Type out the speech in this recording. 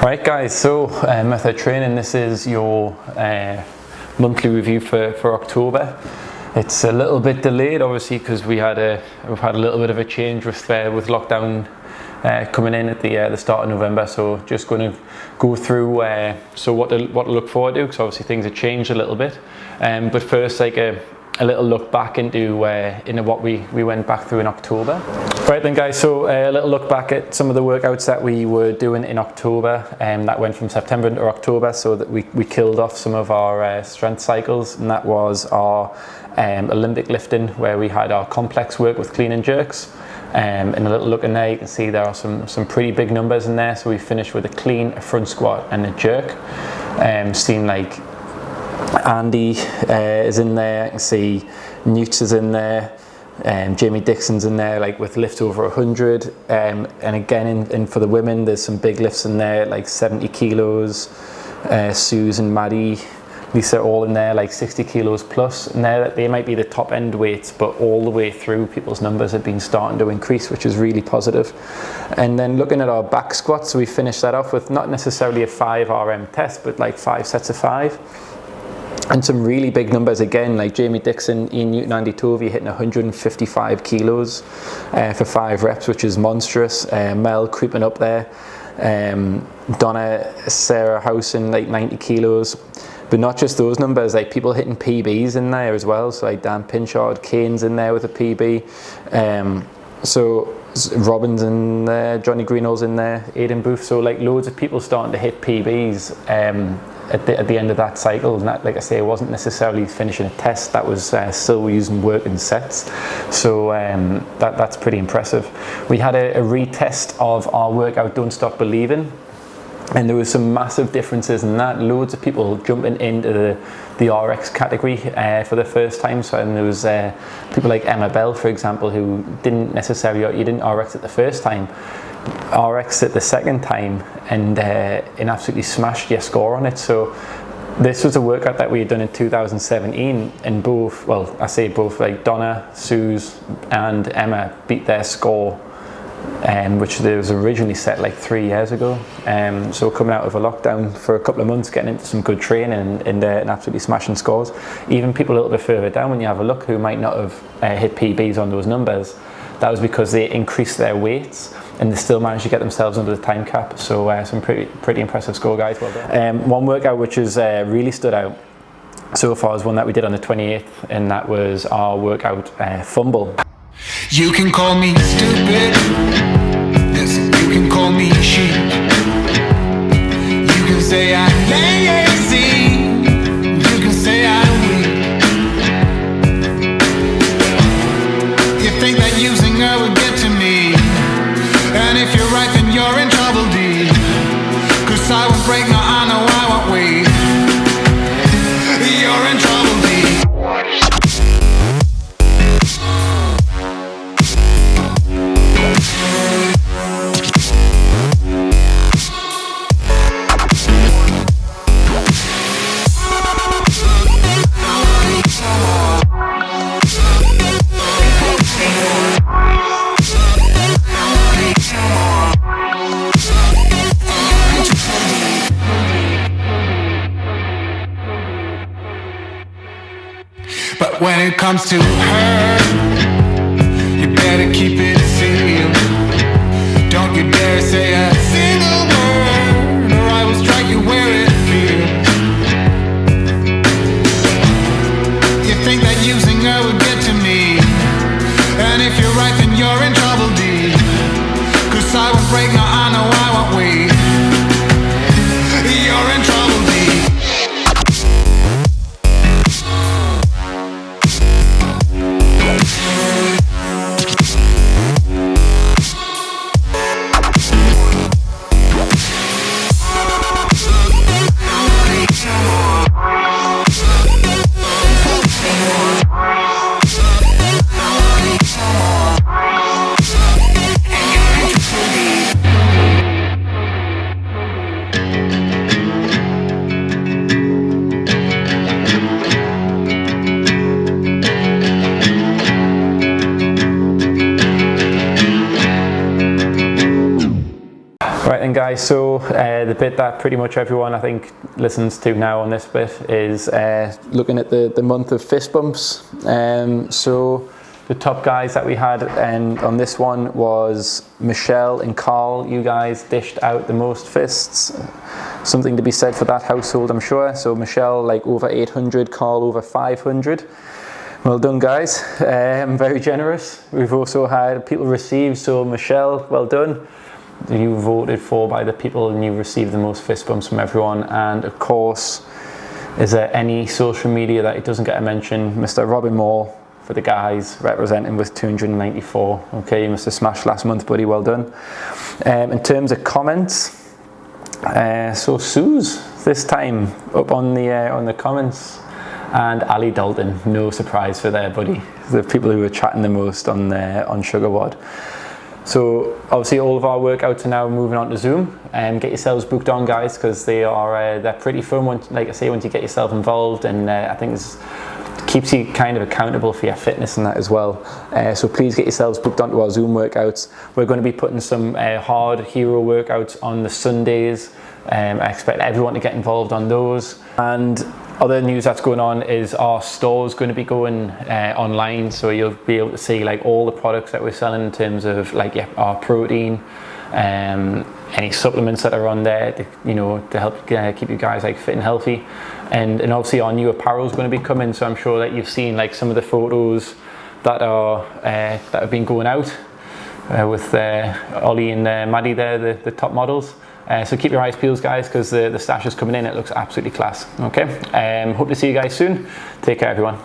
Right guys, so method training, this is your monthly review for October. It's a little bit delayed obviously because we've had a little bit of a change with lockdown coming in at the start of November, so just going to go through what to look forward to, because obviously things have changed a little bit, but first like a little look back into what we went back through in October. Right then guys, so a little look back at some of the workouts that we were doing in October, that went from September into October, so that we killed off some of our strength cycles, and that was our Olympic lifting, where we had our complex work with clean and jerks. And a little look in there, you can see there are some pretty big numbers in there. So we finished with a clean, a front squat and a jerk. Seen like Andy is in there, I can see Newts is in there, Jamie Dixon's in there, like with lifts over 100, and again in for the women there's some big lifts in there, like 70 kilos, Susan, Maddie, Lisa, all in there, like 60 kilos plus in there. They might be the top end weights, but all the way through people's numbers have been starting to increase, which is really positive. And then looking at our back squats, so we finished that off with not necessarily a 5 RM test, but like 5 sets of 5. And some really big numbers again, like Jamie Dixon, Ian Newton, Andy Tovey hitting 155 kilos for 5 reps, which is monstrous. Mel creeping up there. Donna, Sarah Howson, like 90 kilos. But not just those numbers, like people hitting PBs in there as well. So like Dan Pinchard, Kane's in there with a PB. So Robbins in there, Johnny Greenall's in there, Aidan Booth. So like loads of people starting to hit PBs at the end of that cycle. And that, like I say, it wasn't necessarily finishing a test, that was still using working sets. So that's pretty impressive. We had a retest of our workout Don't Stop Believing, and there was some massive differences in that. Loads of people jumping into the RX category for the first time. So, and there was people like Emma Bell, for example, who didn't RX at the first time, RX at the second time, and absolutely smashed your score on it. So this was a workout that we had done in 2017, and both, like Donna, Suze and Emma beat their score, which was originally set like 3 years ago. So coming out of a lockdown for a couple of months, getting into some good training and absolutely smashing scores. Even people a little bit further down, when you have a look, who might not have hit PBs on those numbers, that was because they increased their weights and they still managed to get themselves under the time cap. So some pretty impressive score, guys. Well done. One workout which has really stood out so far is one that we did on the 28th, and that was our workout Fumble. You can call me stupid, yes, you can call me sheep. You can say I'm lazy, you can say I'm weak. You think that using her would get to me, and if you're right then you're in trouble, D. Cause I won't break, no I know I won't wait. You're in trouble, D. But when it comes to her, you better keep it sealed. Don't you dare say a single word, or I will strike you where it feels. You think that using her would get to me, and if you're right then you're in trouble, D. Cause I won't break, no I know I won't wait. You're in trouble, D. Right then guys, so the bit that pretty much everyone I think listens to now on this bit is looking at the month of fist bumps. So the top guys that we had on this one was Michelle and Carl. You guys dished out the most fists. Something to be said for that household, I'm sure. So Michelle like over 800, Carl over 500. Well done, guys. Very generous. We've also had people receive. So Michelle, well done. You were voted for by the people and you received the most fist bumps from everyone. And of course, is there any social media that it doesn't get a mention? Mr. Robin Moore for the guys, representing with 294. Okay, you must have smashed last month, buddy, well done. In terms of comments, so Sue's this time up on the comments, and Ali Dalton, no surprise for there, buddy. The people who were chatting the most on Sugar Wad. So obviously all of our workouts are now moving on to Zoom, and get yourselves booked on, guys, because they're pretty fun. Like I say, once you get yourself involved, and I think it's keeps you kind of accountable for your fitness and that as well. So please get yourselves booked onto our Zoom workouts. We're going to be putting some hard hero workouts on the Sundays. I expect everyone to get involved on those. And other news that's going on is our store is going to be going online, so you'll be able to see like all the products that we're selling in terms of like our protein, any supplements that are on there to help keep you guys like fit and healthy, and obviously our new apparel is going to be coming. So I'm sure that you've seen like some of the photos that have been going out with Ollie and Maddie there, the top models. So keep your eyes peeled, guys, because the stash is coming in. It looks absolutely class. Okay, hope to see you guys soon. Take care, everyone.